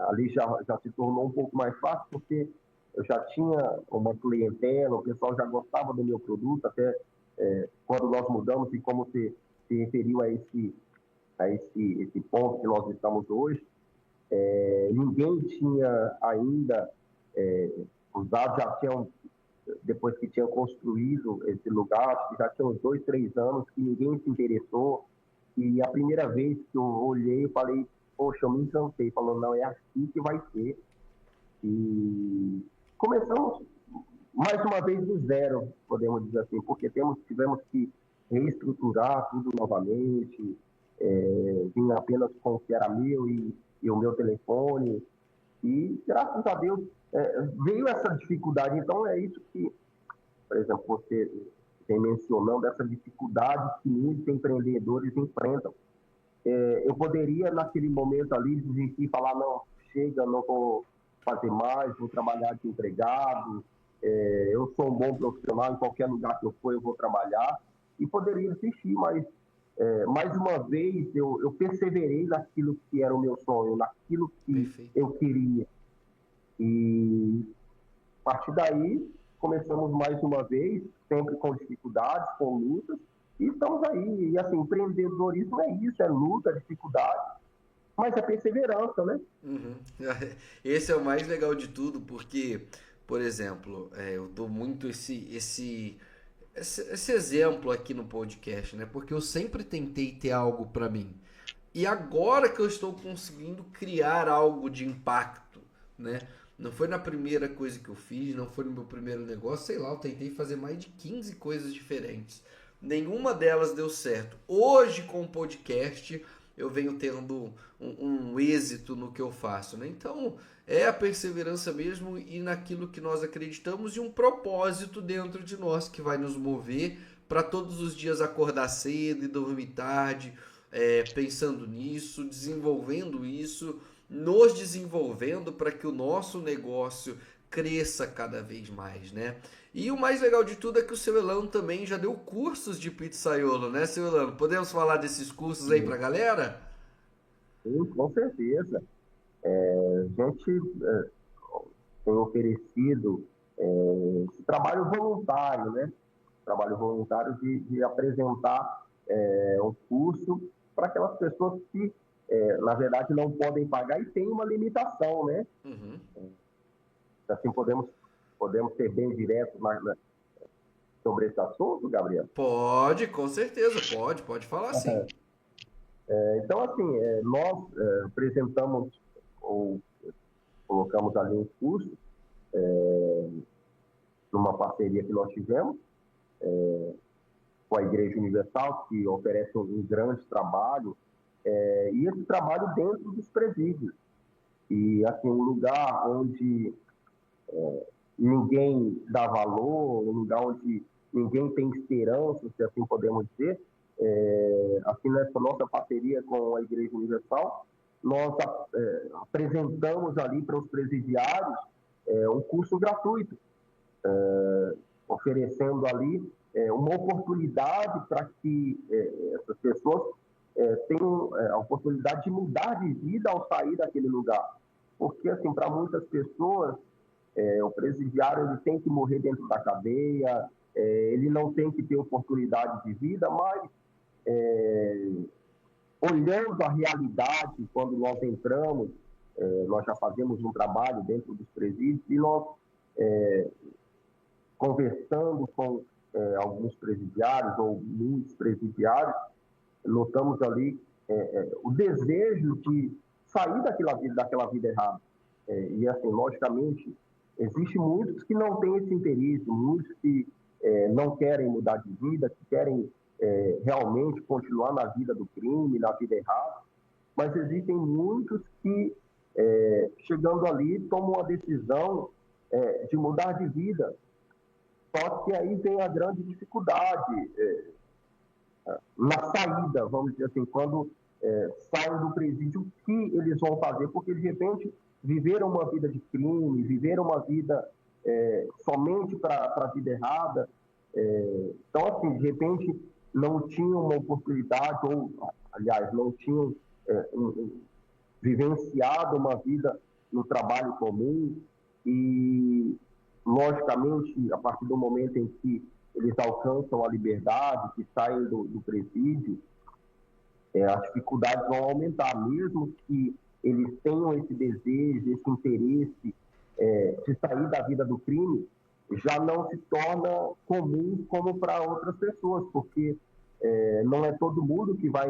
ali já se tornou um pouco mais fácil, porque eu já tinha uma clientela, o pessoal já gostava do meu produto, até quando nós mudamos, e como se referiu a esse ponto que nós estamos hoje, ninguém tinha ainda usado, já tinham, depois que tinham construído esse lugar, acho que já tinha uns 2, 3 anos que ninguém se interessou, e a primeira vez que eu olhei, eu falei, poxa, eu me encantei, falando, não, é assim que vai ser. E começamos mais uma vez do zero, podemos dizer assim, porque tivemos que reestruturar tudo novamente, vim apenas com o que era meu e o meu telefone, e graças a Deus veio essa dificuldade. Então é isso que, por exemplo, você vem mencionando, essa dificuldade que muitos empreendedores enfrentam. Eu poderia, naquele momento ali, desistir e falar, não, chega, não vou fazer mais, vou trabalhar de empregado, eu sou um bom profissional, em qualquer lugar que eu for eu vou trabalhar, e poderia desistir, mas mais uma vez eu perseverei naquilo que era o meu sonho, naquilo que Perfeito. eu queria. E a partir daí começamos mais uma vez, sempre com dificuldades, com lutas, e estamos aí. E assim, empreendedorismo é isso, é luta, dificuldade, mas é perseverança, né? Esse é o mais legal de tudo, porque, por exemplo, eu dou muito esse exemplo aqui no podcast, né? Porque eu sempre tentei ter algo para mim. E agora que eu estou conseguindo criar algo de impacto, né? Não foi na primeira coisa que eu fiz, não foi no meu primeiro negócio, sei lá, eu tentei fazer mais de 15 coisas diferentes. Nenhuma delas deu certo. Hoje, com o podcast, eu venho tendo um êxito no que eu faço, né? Então, é a perseverança mesmo e naquilo que nós acreditamos e um propósito dentro de nós que vai nos mover para todos os dias acordar cedo e dormir tarde, pensando nisso, desenvolvendo isso, nos desenvolvendo para que o nosso negócio cresça cada vez mais, né? E o mais legal de tudo é que o seu Elano também já deu cursos de pizzaiolo, né, seu Elano? Podemos falar desses cursos aí pra galera? Sim, com certeza. A gente tem oferecido esse trabalho voluntário, né? Trabalho voluntário de apresentar um curso para aquelas pessoas que, na verdade, não podem pagar e tem uma limitação, né? Assim, podemos ser bem diretos sobre esse assunto, Gabriel? Pode, com certeza, pode falar sim. Então, assim, nós apresentamos ou colocamos ali um curso numa parceria que nós tivemos com a Igreja Universal, que oferece um grande trabalho, e esse trabalho dentro dos presídios. E, assim, um lugar onde ninguém dá valor, um lugar onde ninguém tem esperança, se assim podemos dizer. Aqui nessa nossa parceria com a Igreja Universal, nós apresentamos ali para os presidiários um curso gratuito, oferecendo ali uma oportunidade para que essas pessoas tenham a oportunidade de mudar de vida ao sair daquele lugar. Porque, assim, para muitas pessoas, o presidiário ele tem que morrer dentro da cadeia, ele não tem que ter oportunidade de vida, mas olhando a realidade, quando nós entramos, nós já fazemos um trabalho dentro dos presídios e nós, conversando com alguns presidiários ou muitos presidiários, notamos ali o desejo de sair daquela vida errada. E, assim, logicamente, existem muitos que não têm esse interesse, muitos que não querem mudar de vida, que querem realmente continuar na vida do crime, na vida errada, mas existem muitos que, chegando ali, tomam a decisão de mudar de vida. Só que aí vem a grande dificuldade na saída, vamos dizer assim, quando saem do presídio, o que eles vão fazer? Porque, de repente, viveram uma vida de crime, viveram uma vida somente para a vida errada. Então, assim, de repente, não tinham uma oportunidade, ou, aliás, não tinham vivenciado uma vida no trabalho comum e, logicamente, a partir do momento em que eles alcançam a liberdade, que saem do presídio, as dificuldades vão aumentar, mesmo que eles tenham esse desejo, esse interesse de sair da vida do crime, já não se torna comum como para outras pessoas, porque não é todo mundo que vai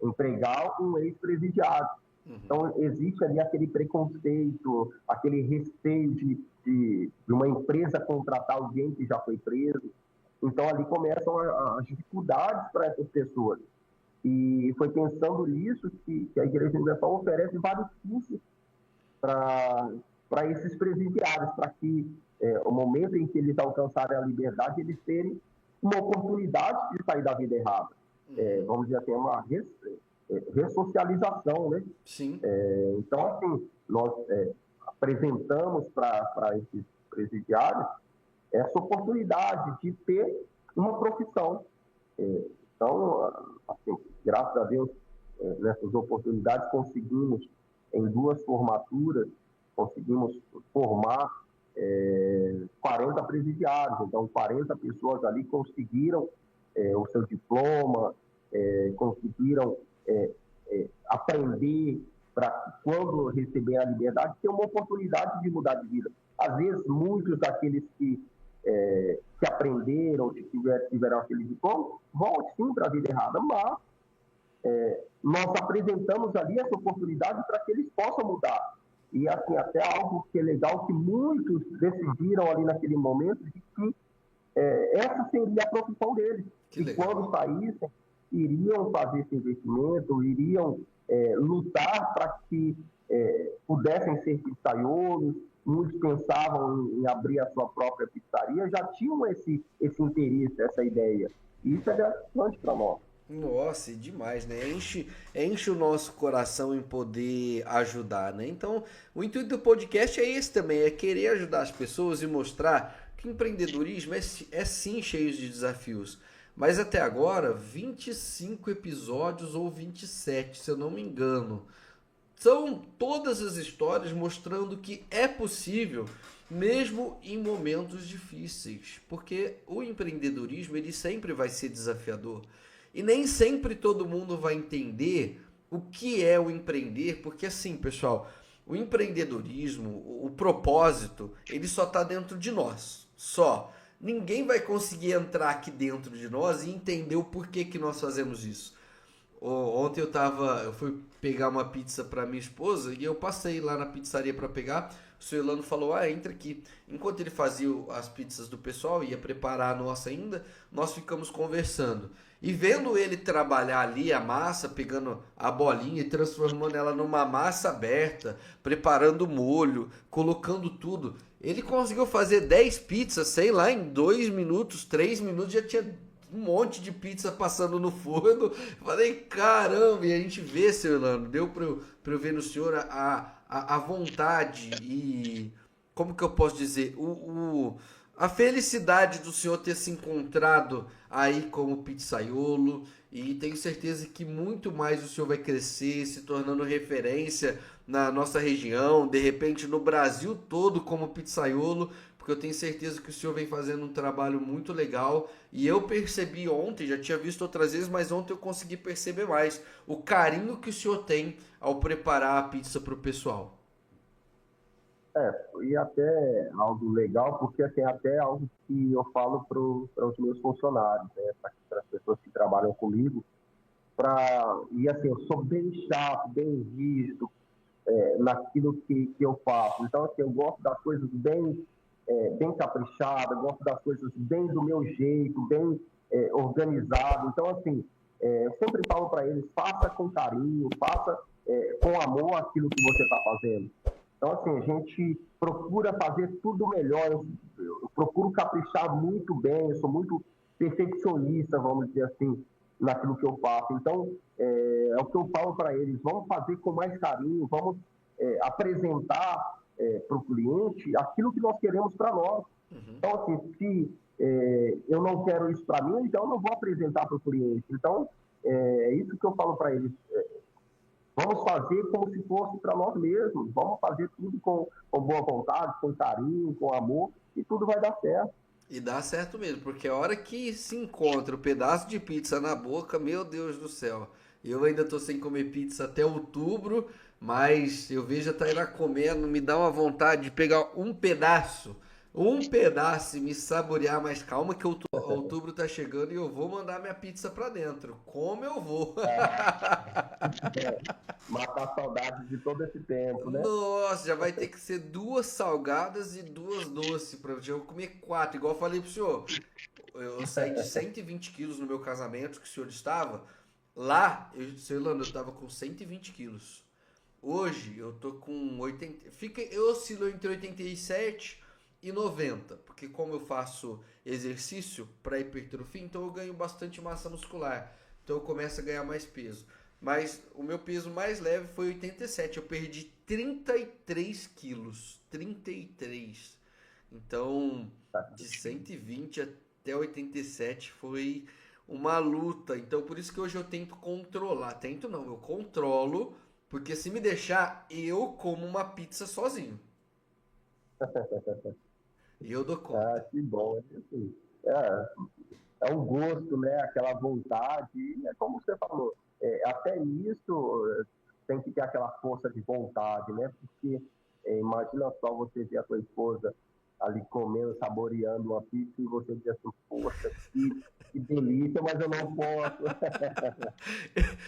empregar um ex-presidiário. Então, existe ali aquele preconceito, aquele receio de uma empresa contratar alguém que já foi preso. Então, ali começam as dificuldades para essas pessoas. E foi pensando nisso que a Igreja Universal oferece vários cursos para esses presidiários, para que o momento em que eles alcançarem a liberdade, eles terem uma oportunidade de sair da vida errada. Vamos dizer assim, uma ressocialização, né? Sim. Então, assim, nós apresentamos para esses presidiários essa oportunidade de ter uma profissão. Então, assim, graças a Deus, nessas oportunidades conseguimos, em 2 formaturas, conseguimos formar 40 presidiários. Então, 40 pessoas ali conseguiram o seu diploma, conseguiram aprender para, quando receber a liberdade, ter uma oportunidade de mudar de vida. Às vezes, muitos daqueles que aprenderam, que tiveram aquele diploma, vão sim para a vida errada, mas nós apresentamos ali essa oportunidade para que eles possam mudar. E, assim, até algo que é legal, que muitos decidiram ali naquele momento de que essa seria a profissão deles. E quando saíssem, iriam fazer esse investimento, iriam lutar para que pudessem ser pizzaiolos. Muitos pensavam em abrir a sua própria pizzaria, já tinham esse interesse, essa ideia. E isso é gratificante para nós. Nossa, demais, né? Enche o nosso coração em poder ajudar, né? Então, o intuito do podcast é esse também, é querer ajudar as pessoas e mostrar que empreendedorismo é sim cheio de desafios. Mas até agora, 25 episódios ou 27, se eu não me engano. São todas as histórias mostrando que é possível, mesmo em momentos difíceis. Porque o empreendedorismo, ele sempre vai ser desafiador. E nem sempre todo mundo vai entender o que é o empreender, porque assim, pessoal, o empreendedorismo, o propósito, ele só está dentro de nós, só. Ninguém vai conseguir entrar aqui dentro de nós e entender o porquê que nós fazemos isso. Ontem eu fui pegar uma pizza para minha esposa e eu passei lá na pizzaria para pegar. O seu Elano falou: "Ah, entra aqui". Enquanto ele fazia as pizzas do pessoal, ia preparar a nossa ainda, nós ficamos conversando. E vendo ele trabalhar ali a massa, pegando a bolinha e transformando ela numa massa aberta, preparando o molho, colocando tudo. Ele conseguiu fazer 10 pizzas, sei lá, em 2 minutos, 3 minutos já tinha um monte de pizza passando no forno. Falei, caramba, e a gente vê, seu Orlando, deu pra eu ver no senhor a vontade e, como que eu posso dizer, a felicidade do senhor ter se encontrado aí como pizzaiolo, e tenho certeza que muito mais o senhor vai crescer, se tornando referência na nossa região, de repente no Brasil todo como pizzaiolo, porque eu tenho certeza que o senhor vem fazendo um trabalho muito legal e eu percebi ontem, já tinha visto outras vezes, mas ontem eu consegui perceber mais o carinho que o senhor tem ao preparar a pizza para o pessoal. E até algo legal, porque assim, até algo que eu falo para os meus funcionários, né, para as pessoas que trabalham comigo, e assim, eu sou bem chato, bem rígido, naquilo que eu faço. Então, assim, eu gosto das coisas bem caprichadas, gosto das coisas bem do meu jeito, bem organizado. Então, assim, eu sempre falo para eles, faça com carinho, faça com amor aquilo que você está fazendo. Então, assim, a gente procura fazer tudo melhor, eu procuro caprichar muito bem, eu sou muito perfeccionista, vamos dizer assim, naquilo que eu faço. Então, o que eu falo para eles, vamos fazer com mais carinho, vamos apresentar para o cliente aquilo que nós queremos para nós. Uhum. Então, assim, se eu não quero isso para mim, então eu não vou apresentar para o cliente. Então, é isso que eu falo para eles. Vamos fazer como se fosse para nós mesmos. Vamos fazer tudo com boa vontade, com carinho, com amor, e tudo vai dar certo. E dá certo mesmo, porque a hora que se encontra o pedaço de pizza na boca, meu Deus do céu. Eu ainda tô sem comer pizza até outubro, mas eu vejo a Taira comendo, me dá uma vontade de pegar um pedaço e me saborear, mas calma que outubro tá chegando e eu vou mandar minha pizza pra dentro. Como eu vou? Matar a saudade de todo esse tempo, né? Nossa, já vai ter que ser duas salgadas e duas doces pra eu comer quatro, igual eu falei pro senhor. Eu saí de 120 quilos no meu casamento que o senhor estava. Lá, seu Orlando, eu estava com 120 quilos. Hoje eu tô com 80. Eu oscilo entre 87 e 90. Porque como eu faço exercício para hipertrofia, então eu ganho bastante massa muscular. Então eu começo a ganhar mais peso. Mas o meu peso mais leve foi 87. Eu perdi 33 quilos. 33. Então, de 120 até 87 foi uma luta. Então, por isso que hoje eu tento controlar. Tento não, eu controlo, porque se me deixar, eu como uma pizza sozinho. E eu dou conta. Que bom. Assim, é, é um gosto, né? Aquela vontade. E é como você falou, até isso tem que ter aquela força de vontade, né? Porque imagina só você ver a sua esposa ali comendo, saboreando uma pizza e você diz assim, poxa, que delícia, mas eu não posso.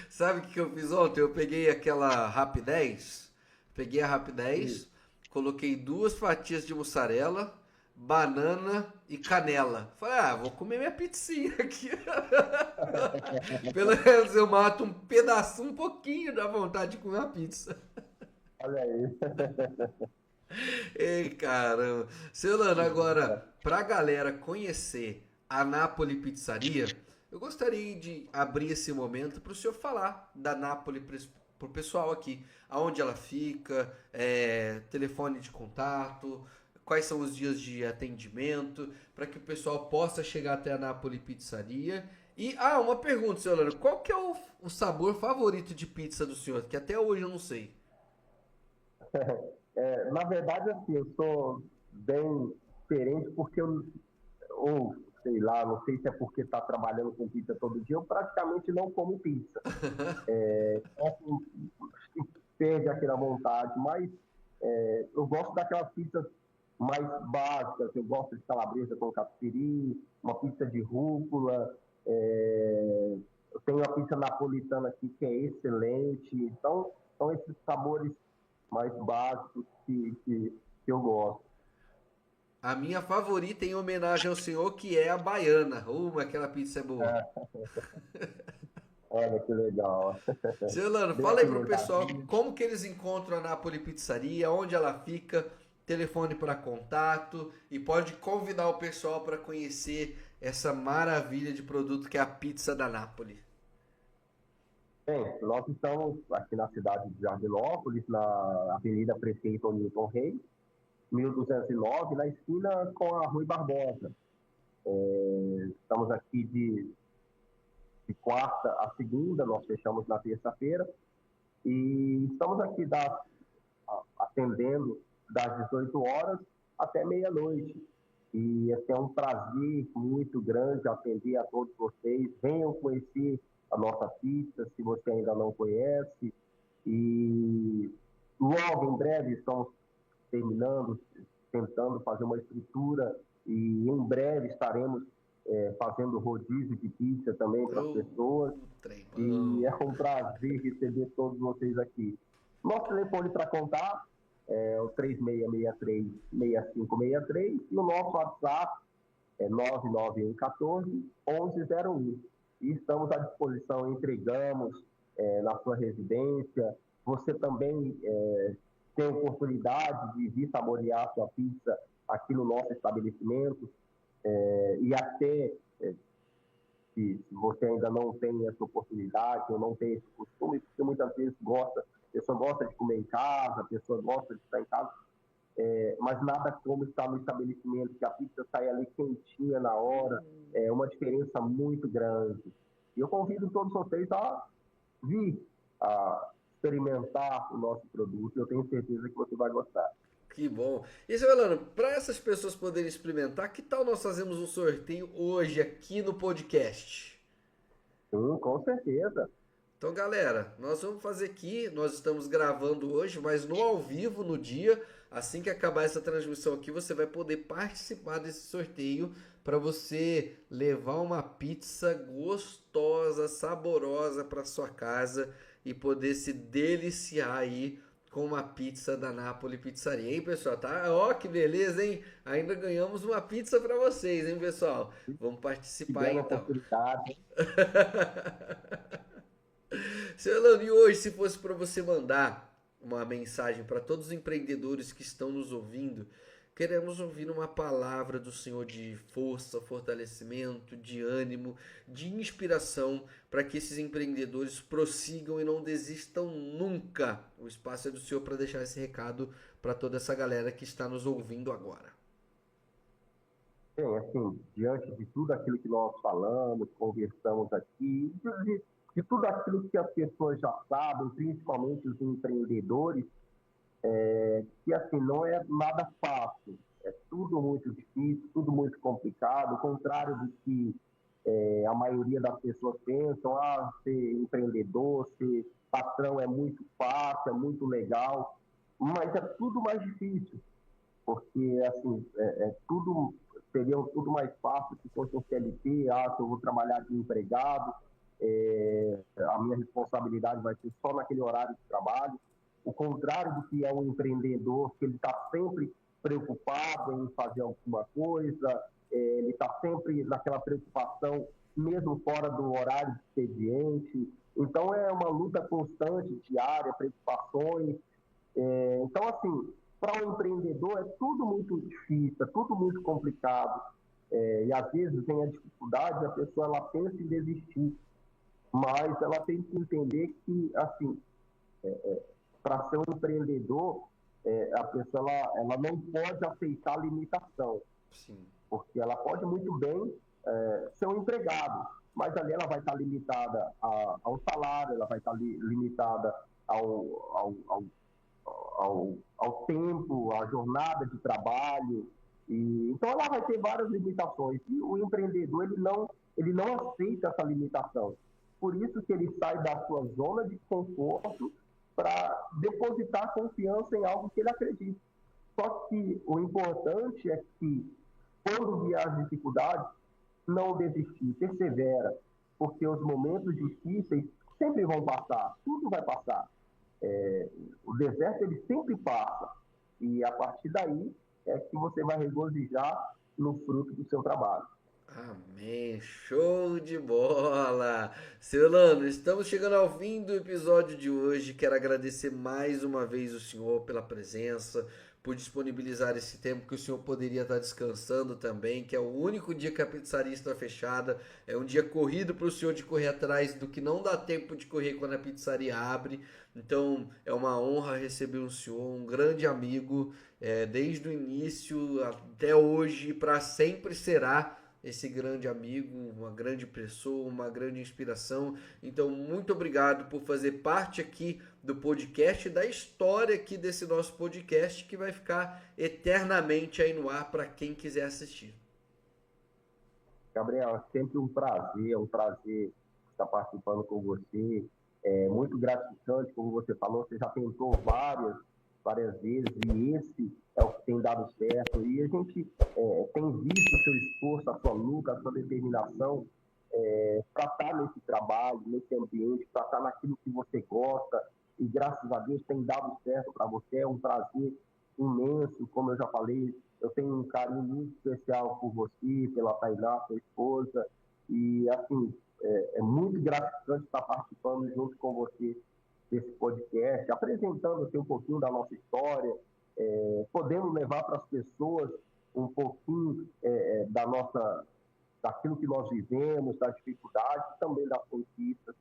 Sabe o que eu fiz ontem? Eu peguei aquela Rapidez, peguei a Rapidez, coloquei duas fatias de mussarela, banana e canela. Falei, vou comer minha pizzinha aqui. Pelo menos eu mato um pedaço, um pouquinho da vontade de comer uma pizza. Olha aí. Ei, caramba. Seu Lano, agora, pra galera conhecer a Napoli Pizzaria, eu gostaria de abrir esse momento para o senhor falar da Napoli pro pessoal aqui. Aonde ela fica, telefone de contato, quais são os dias de atendimento, para que o pessoal possa chegar até a Napoli Pizzaria. E, uma pergunta, senhor Lano, qual que é o sabor favorito de pizza do senhor? Que até hoje eu não sei. Na verdade, assim, eu sou bem diferente porque ou sei lá, não sei se é porque está trabalhando com pizza todo dia, eu praticamente não como pizza. Assim, perde aquela vontade, mas eu gosto daquelas pizzas mais básicas, eu gosto de calabresa com catupiry, uma pizza de rúcula, Eu tenho a pizza napolitana aqui, que é excelente. Então, são esses sabores mais básicos que eu gosto. A minha favorita em homenagem ao senhor, que é a baiana. Aquela pizza é boa. É, olha que legal. Seu Elano, Bem fala aí pro pessoal apimentadinho. como que eles encontram a Napoli Pizzaria, onde ela fica, telefone para contato e pode convidar o pessoal para conhecer essa maravilha de produto que é a pizza da Napoli. Bem, nós estamos aqui na cidade de Jardinópolis, na Avenida Prefeito Newton Reis, 1209, na esquina com a Rui Barbosa. Estamos aqui de quarta a segunda, nós fechamos na terça-feira, e estamos aqui atendendo das 18 horas até meia-noite. E é um prazer muito grande atender a todos vocês. Venham conhecer a nossa pizza, se você ainda não conhece. E logo, em breve, estamos terminando, tentando fazer uma estrutura e em breve estaremos fazendo rodízio de pizza também para as pessoas. Trem E bom. é um prazer receber todos vocês aqui. Nosso telefone para contar é o 3663-6563 e o nosso WhatsApp é 99114-1101. E estamos à disposição, entregamos na sua residência. Você também tem oportunidade de vir saborear a sua pizza aqui no nosso estabelecimento e até se você ainda não tem essa oportunidade ou não tem esse costume, porque muitas vezes a pessoa gosta de comer em casa, a pessoa gosta de estar em casa, mas nada como estar no estabelecimento, que a pizza sai ali quentinha na hora, é uma diferença muito grande. E eu convido todos vocês a vir a experimentar o nosso produto, eu tenho certeza que você vai gostar. Que bom. E seu Elano, para essas pessoas poderem experimentar, que tal nós fazemos um sorteio hoje aqui no podcast? Com certeza. Então, galera, nós vamos fazer aqui, nós estamos gravando hoje, mas no ao vivo, no dia, assim que acabar essa transmissão aqui, você vai poder participar desse sorteio para você levar uma pizza gostosa, saborosa para sua casa e poder se deliciar aí com uma pizza da Napoli Pizzaria. Hein, pessoal? Tá? Ó, que beleza, hein? Ainda ganhamos uma pizza para vocês, hein, pessoal? Vamos participar Tivemos a então. oportunidade. Seu Elano, e hoje, se fosse para você mandar uma mensagem para todos os empreendedores que estão nos ouvindo, queremos ouvir uma palavra do Senhor de força, fortalecimento, de ânimo, de inspiração, para que esses empreendedores prossigam e não desistam nunca. O espaço é do Senhor para deixar esse recado para toda essa galera que está nos ouvindo agora. Bem, assim, diante de tudo aquilo que nós falamos, conversamos aqui, de tudo aquilo que as pessoas já sabem, principalmente os empreendedores, que assim, não é nada fácil, é tudo muito difícil, tudo muito complicado, ao contrário do que a maioria das pessoas pensam, ser empreendedor, ser patrão é muito fácil, é muito legal, mas é tudo mais difícil, porque assim, seria tudo mais fácil se fosse um CLT, se eu vou trabalhar de empregado, a minha responsabilidade vai ser só naquele horário de trabalho. O contrário do que é um empreendedor, que ele está sempre preocupado em fazer alguma coisa, ele está sempre naquela preocupação, mesmo fora do horário de expediente. Então, é uma luta constante, diária, preocupações. Então, assim, para um empreendedor é tudo muito difícil, é tudo muito complicado. E às vezes vem a dificuldade, a pessoa ela pensa em desistir, mas ela tem que entender que, assim, para ser um empreendedor, a pessoa ela não pode aceitar limitação. Sim. Porque ela pode muito bem ser um empregado, mas ali ela vai estar limitada ao salário, ela vai estar limitada ao tempo, à jornada de trabalho. Então ela vai ter várias limitações. E o empreendedor ele não aceita essa limitação. Por isso que ele sai da sua zona de conforto para depositar confiança em algo que ele acredita. Só que o importante é que, quando vier as dificuldades, não desistir, persevera. porque os momentos difíceis sempre vão passar, tudo vai passar. O deserto ele sempre passa, e a partir daí é que você vai regozijar no fruto do seu trabalho. Amém, show de bola! Seu Elano, estamos chegando ao fim do episódio de hoje. Quero agradecer mais uma vez o senhor pela presença, por disponibilizar esse tempo que o senhor poderia estar descansando também, que é o único dia que a pizzaria está fechada. É um dia corrido para o senhor de correr atrás do que não dá tempo de correr quando a pizzaria abre. Então é uma honra receber o senhor, um grande amigo, desde o início até hoje, para sempre será esse grande amigo, uma grande pessoa, uma grande inspiração. Então, muito obrigado por fazer parte aqui do podcast, da história aqui desse nosso podcast, que vai ficar eternamente aí no ar para quem quiser assistir. Gabriel, é sempre é um prazer estar participando com você. É muito gratificante, como você falou, você já tentou várias vezes, e esse é o que tem dado certo. E a gente tem visto o seu esforço, a sua luta, a sua determinação para estar nesse trabalho, nesse ambiente, para estar naquilo que você gosta. E graças a Deus tem dado certo para você. É um prazer imenso, como eu já falei. Eu tenho um carinho muito especial por você, pela Tainá, sua esposa. E, assim, é muito gratificante estar participando junto com você desse podcast, apresentando assim, um pouquinho da nossa história, podendo levar para as pessoas um pouquinho daquilo que nós vivemos, das dificuldades, também das conquistas,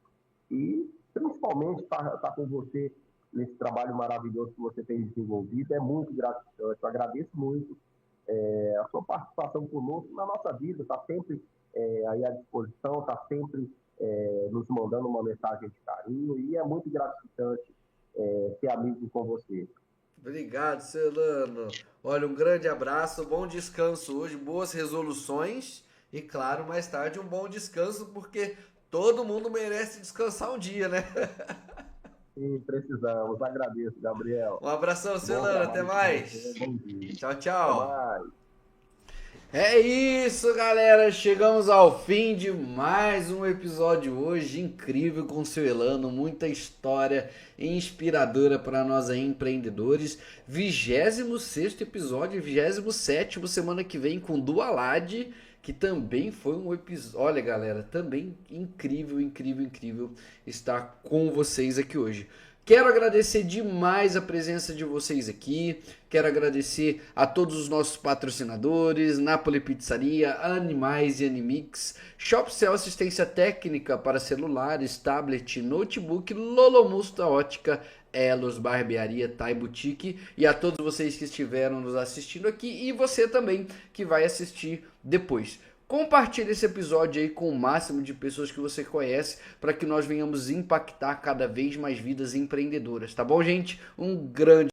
e principalmente estar com você nesse trabalho maravilhoso que você tem desenvolvido. É muito gratificante. Eu agradeço muito a sua participação conosco na nossa vida, está sempre aí à disposição, está sempre nos mandando uma mensagem de carinho, e é muito gratificante ser amigo com você. Obrigado, Celano. Olha, um grande abraço, bom descanso hoje, boas resoluções e, claro, mais tarde um bom descanso, porque todo mundo merece descansar um dia, né? Sim, precisamos. Agradeço, Gabriel. Um abração, Celano, até mais. Bom dia. Tchau, Até tchau. mais. É isso, galera. Chegamos ao fim de mais um episódio hoje incrível com o seu Elano. Muita história inspiradora para nós aí, empreendedores. 26º episódio, 27º semana que vem com Dualad, que também foi um episódio. Olha, galera, também incrível, incrível, incrível estar com vocês aqui hoje. Quero agradecer demais a presença de vocês aqui. Quero agradecer a todos os nossos patrocinadores, Napoli Pizzaria, Animais e Animix, Shopcell Assistência Técnica para celulares, tablet, notebook, Lolomusta Ótica, Elos Barbearia, Thai Boutique, e a todos vocês que estiveram nos assistindo aqui e você também que vai assistir depois. Compartilhe esse episódio aí com o máximo de pessoas que você conhece para que nós venhamos impactar cada vez mais vidas empreendedoras, tá bom, gente? Um grande